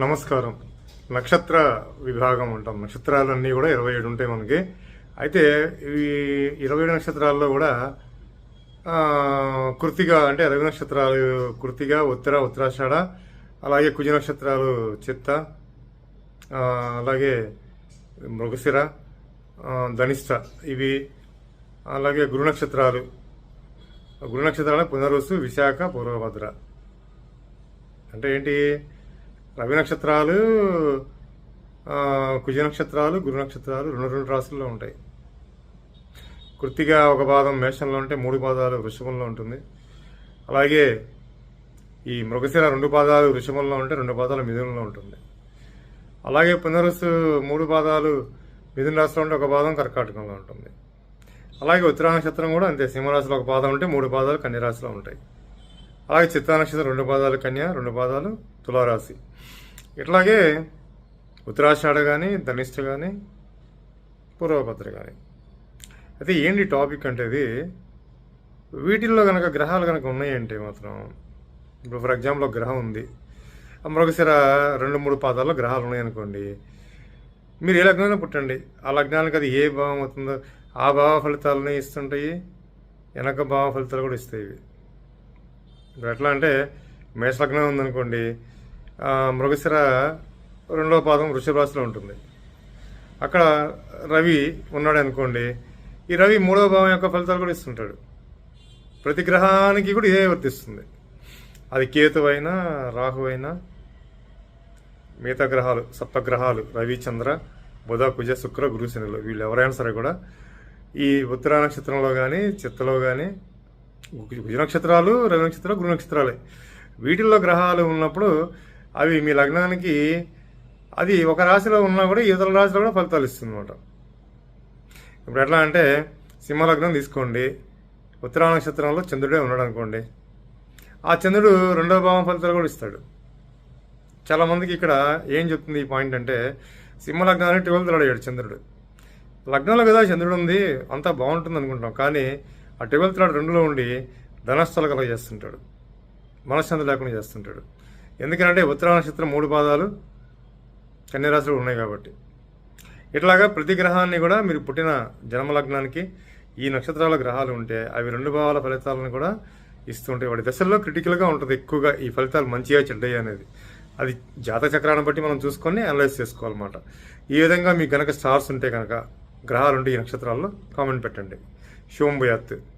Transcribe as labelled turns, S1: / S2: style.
S1: నమస్కారం. నక్షత్ర విభాగం ఉంటాం. నక్షత్రాలన్నీ కూడా 27 ఉంటాయి మనకి. అయితే ఈ 27 నక్షత్రాల్లో కూడా కృత్తిక అంటే రవి నక్షత్రాలు కృత్తిక, ఉత్తరాషాఢ, అలాగే కుజ నక్షత్రాలు చిత్త, అలాగే మృగశిర, ధనిష్ట ఇవి. అలాగే గురు నక్షత్రాలు పునరుసు, విశాఖ, పూర్వభద్ర. అంటే ఏంటి? రవి నక్షత్రాలు, కుజ నక్షత్రాలు, గురు నక్షత్రాలు రెండు రాశుల్లో ఉంటాయి. కృత్తిక ఒక పాదం మేషంలో ఉంటే 3 పాదాలు వృషభంలో ఉంటుంది. అలాగే ఈ మృగశిర 2 పాదాలు వృషభంలో ఉంటే 2 పాదాలు మిథునంలో ఉంటుంది. అలాగే పునరుసు 3 పాదాలు మిథున రాశిలో ఉంటే 1 పాదం కర్కాటకంలో ఉంటుంది. అలాగే ఉత్తరా నక్షత్రం కూడా అంతే. సింహరాశిలో 1 పాదం ఉంటే 3 పాదాలు కన్యరాశిలో ఉంటాయి. అలాగే చిత్తా నక్షత్రం 2 పాదాలు కన్య, 2 పాదాలు తులారాశి. ఇట్లాగే ఉత్తరాషాఢ కానీ, ధనిష్ట కానీ, పూర్వభద్ర కానీ. అయితే ఏంటి టాపిక్ అంటే ఇది, వీటిల్లో కనుక గ్రహాలు కనుక ఉన్నాయంటే మాత్రం, ఇప్పుడు ఫర్ ఎగ్జాంపుల్ ఒక గ్రహం ఉంది, మృగశిర 2-3 పాదాల్లో గ్రహాలు ఉన్నాయనుకోండి, మీరు ఏ లగ్నంలో పుట్టండి, ఆ లగ్నానికి అది ఏ భావం అవుతుందో ఆ భావ ఫలితాలని ఇస్తుంటాయి, వెనక భావ ఫలితాలు కూడా ఇస్తాయి ఇవి. ఇప్పుడు ఎట్లా అంటే మేష లగ్నం ఉందనుకోండి, మృగశిర 2వ పాదం వృషభ రాశిలో ఉంటుంది. అక్కడ రవి ఉన్నాడు అనుకోండి, ఈ రవి 3వ భావం యొక్క ఫలితాలు కూడా ఇస్తుంటాడు. ప్రతి గ్రహానికి కూడా ఇదే వర్తిస్తుంది. అది కేతు అయినా, రాహు అయినా, మిగతా గ్రహాలు, సప్తగ్రహాలు రవి, చంద్ర, బుధ, కుజ, శుక్ర, గురు, శనులు వీళ్ళు ఎవరైనా సరే కూడా ఈ ఉత్తరా నక్షత్రంలో కానీ, చిత్తలో కానీ, కుజ నక్షత్రాలు, రవి నక్షత్రాలు, గురు నక్షత్రాలే, వీటిల్లో గ్రహాలు ఉన్నప్పుడు అవి మీ లగ్నానికి అది ఒక రాశిలో ఉన్నా కూడా ఇతర రాశిలో కూడా ఫలితాలు ఇస్తుంది అనమాట. ఇప్పుడు ఎట్లా అంటే సింహలగ్నం తీసుకోండి, ఉత్తరా నక్షత్రంలో చంద్రుడే ఉన్నాడు అనుకోండి, ఆ చంద్రుడు 2వ భావం ఫలితాలు కూడా ఇస్తాడు. చాలామందికి ఇక్కడ ఏం చెప్తుంది ఈ పాయింట్ అంటే, సింహలగ్నానికి 12th అయ్యాడు చంద్రుడు. లగ్నంలో కదా చంద్రుడు ఉంది, అంతా బాగుంటుంది అనుకుంటాం, కానీ ఆ 12th 2లో ఉండి ధనస్థల కలగ చేస్తుంటాడు, మనశ్శాంతి లేకుండా చేస్తుంటాడు. ఎందుకంటే ఉత్తరా నక్షత్రం 3 పాదాలు కన్యరాశులు ఉన్నాయి కాబట్టి. ఇట్లాగా ప్రతి గ్రహాన్ని కూడా మీరు పుట్టిన జన్మలగ్నానికి ఈ నక్షత్రాల గ్రహాలు ఉంటే అవి 2 భావాల ఫలితాలను కూడా ఇస్తుంటాయి. వాటి దశల్లో క్రిటికల్గా ఉంటుంది ఎక్కువగా ఈ ఫలితాలు మంచిగా చెడ్డయ్య అనేది. అది జాతక చక్రాన్ని బట్టి మనం చూసుకొని అనలైజ్ చేసుకోవాలన్నమాట. ఈ విధంగా మీకు కనుక స్టార్స్ ఉంటే కనుక, గ్రహాలు ఉంటే ఈ నక్షత్రాల్లో కామెంట్ పెట్టండి. శుభం భూయాత్.